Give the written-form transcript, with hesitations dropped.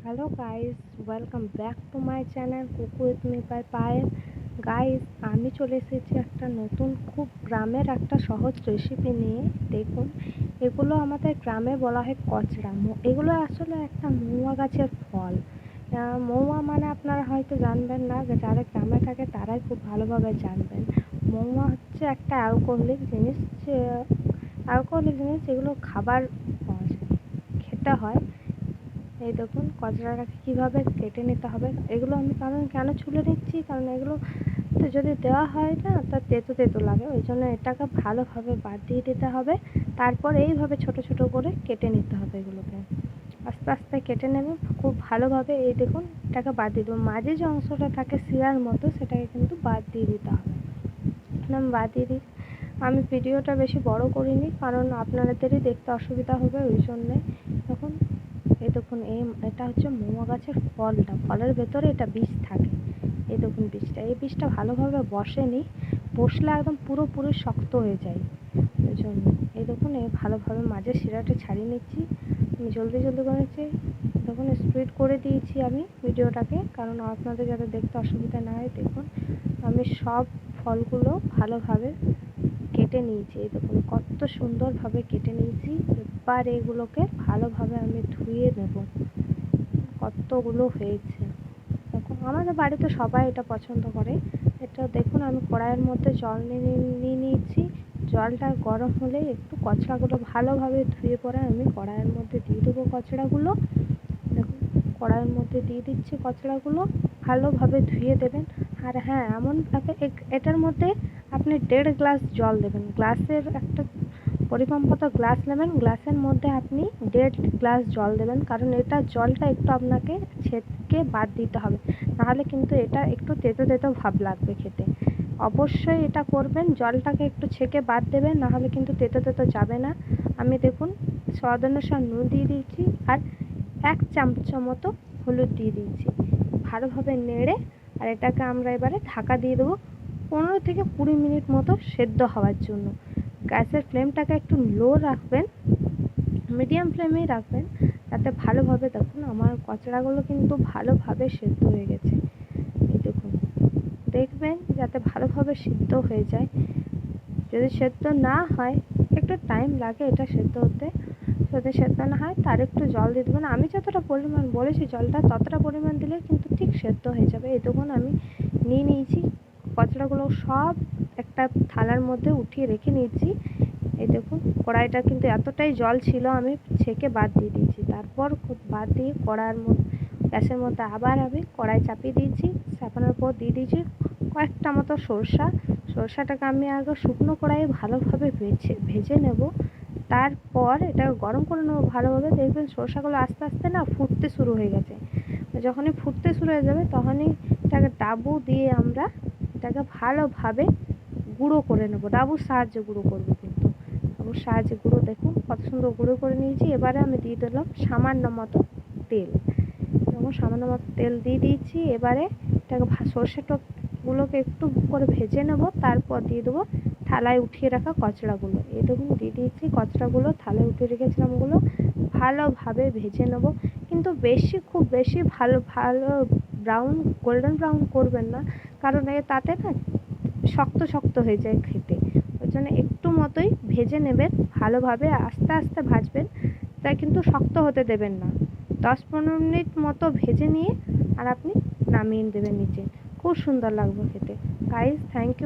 Hello guys, welcome back to my channel cooku with me by Payel. Guys, আমি চলে এসেছি একটা নতুন খুব গ্রামের একটা সহজ রেসিপি নিয়ে। দেখুন, এগুলো আমাদের গ্রামে বলা হয় কচড়া। এগুলো আসলে একটা মৌয়া গাছের ফল। মৌয়া মানে আপনারা হয়তো জানবেন না, যারা গ্রামে থাকে তারাই খুব ভালোভাবে জানবেন। মৌয়া হচ্ছে একটা অ্যালকোহলিক জিনিস, যেগুলো খাবার খেতে হয়। এই দেখুন কচড়াটাকে কীভাবে কেটে নিতে হবে। এগুলো আমি কেন ছুলে নিচ্ছি, কারণ এগুলো তো যদি দেওয়া হয় না তা তেতো তেতো লাগে, ওই জন্য এটাকে ভালোভাবে বাদ দিয়ে দিতে হবে। তারপর এইভাবে ছোট ছোট করে কেটে নিতে হবে। এগুলোকে আস্তে আস্তে কেটে নেবে খুব ভালোভাবে। এই দেখুন, এটাকে বাদ দিয়ে দেবো। মাঝে যে অংশটা থাকে শিরার মতো, সেটাকে কিন্তু বাদ দিয়ে দিতে হবে। আমি বাদ দিয়ে দিই। আমি ভিডিওটা বেশি বড় করিনি, কারণ আপনাদেরই দেখতে অসুবিধা হবে, ওই জন্যে। দেখুন, এই দেখুন, এটা হচ্ছে মৌয়া গাছের ফলটা। ফলের ভেতরে এটা বীজ থাকে। এই দেখুন বীজটা, এই বীজটা ভালোভাবে বসেনি, বসলে একদম পুরোপুরি শক্ত হয়ে যায়। ওই জন্য এই দেখুন, এই ভালোভাবে মাঝে শিরাটা ছাড়িয়ে নিচ্ছি। আমি জলদি জলদি করেছি, দেখুন স্পিড করে দিয়েছি আমি ভিডিওটাকে, কারণ আপনাদের যাতে দেখতে অসুবিধা না হয়। দেখুন, আমি সব ফলগুলো ভালোভাবে কেটে নিয়েছি। এই দেখুন কত সুন্দরভাবে কেটে নিয়েছি। এবার এগুলোকে ভালোভাবে আমি ধুয়ে নেব। কতগুলো হয়েছে দেখুন, আমাদের বাড়িতে সবাই এটা পছন্দ করে। এটা দেখুন, আমি কড়াইয়ের মধ্যে জল নিয়ে নিয়েছি। জলটা গরম হলে একটু কচড়াগুলো ভালোভাবে ধুয়ে পরে আমি কড়াইয়ের মধ্যে দিয়ে দেবো কচড়াগুলো। দেখুন, কড়াইয়ের মধ্যে দিয়ে দিচ্ছি কচড়াগুলো, ভালোভাবে ধুয়ে দেবেন। আর হ্যাঁ, এমনভাবে এটার মধ্যে আপনি 1.5 গ্লাস জল দেবেন। গ্লাসের একটা পরিমাণ মতো গ্লাস নেবেন, গ্লাসের মধ্যে আপনি 1.5 গ্লাস জল দেবেন, কারণ এটা জলটা একটু আপনাকে ছেঁকে বাদ দিতে হবে, নাহলে কিন্তু এটা একটু তেতো তেতো ভাব লাগবে খেতে। অবশ্যই এটা করবেন, জলটাকে একটু ছেঁকে বাদ দেবেন, নাহলে কিন্তু তেতো তেতো যাবে না। আমি দেখুন স্বাদ অনুসার নুন দিয়ে দিয়েছি, আর 1 চামচ মতো হলুদ দিয়ে দিয়েছি। ভালোভাবে নেড়ে আর এটাকে আমরা এবারে ঢাকা দিয়ে দেবো 15 থেকে 20 মিনিট মতো সেদ্ধ হওয়ার জন্য। গ্যাসের ফ্লেমটাকে একটু লো রাখবেন, মিডিয়াম ফ্লেমেই রাখবেন, যাতে ভালোভাবে। দেখুন, আমার কচড়াগুলো কিন্তু ভালোভাবে সেদ্ধ হয়ে গেছে। এই দেখুন, দেখবেন যাতে ভালোভাবে সিদ্ধ হয়ে যায়। যদি সেদ্ধ না হয়, একটু টাইম লাগে এটা সেদ্ধ হতে। যদি সেদ্ধ না হয় তার একটু জল দিয়ে দেবেন। আমি যতটা পরিমাণ বলেছি জলটা, ততটা পরিমাণ দিলে কিন্তু ঠিক সেদ্ধ হয়ে যাবে। এই দেখুন, আমি নিয়ে নিয়েছি কচড়াগুলো সব একটা থালার মধ্যে উঠিয়ে রেখে নিয়েছি। এই দেখুন, কড়াইটা কিন্তু এতটাই জল ছিল, আমি ছেঁকে বাদ দিয়ে দিয়েছি। তারপর বাদ দিয়ে গ্যাসের মধ্যে আবার আমি কড়াই চাপিয়ে দিয়েছি। চাপানোর পর দিয়ে দিয়েছি কয়েকটা মতো সরষাটাকে আমি আগে শুকনো কড়াইয়ে ভালোভাবে ভেজে নেব। তারপর এটা গরম করে নেবো ভালোভাবে। দেখবেন সরষাগুলো আস্তে আস্তে না ফুটতে শুরু হয়ে গেছে। যখনই ফুটতে শুরু হয়ে যাবে, তখনই এটাকে ডাবু দিয়ে আমরা এটাকে ভালোভাবে গুঁড়ো করে নেব। ডাবুর সাহায্যে গুঁড়ো করবো, কিন্তু ডাবুর সাহায্যে গুঁড়ো। দেখুন কত সুন্দর গুঁড়ো করে নিয়েছি। এবারে আমি দিয়ে দিলাম সামান্য মতো তেল। যেমন সামান্য মতো তেল দিয়ে দিয়েছি। এবারে এটাকে সর্ষেগুলোকে একটু করে ভেজে নেব। তারপর দিয়ে দেবো থালায় উঠিয়ে রাখা কচড়াগুলো। এই দেখুন দিয়ে দিয়েছি কচড়াগুলো, থালায় উঠিয়ে রেখেছিলাম ওগুলো ভালোভাবে ভেজে নেব। কিন্তু খুব বেশি ভালো গোল্ডেন ব্রাউন করবেন না, কারণ তাতে না শক্ত শক্ত হয়ে যায় খেতে। ওই জন্য একটু মতোই ভেজে নেবেন ভালোভাবে, আস্তে আস্তে ভাজবেন, তাই কিন্তু শক্ত হতে দেবেন না। 10-15 মিনিট মতো ভেজে নিয়ে আর আপনি নামিয়ে দেবেন নিচে। খুব সুন্দর লাগবে খেতে। Guys, thank you.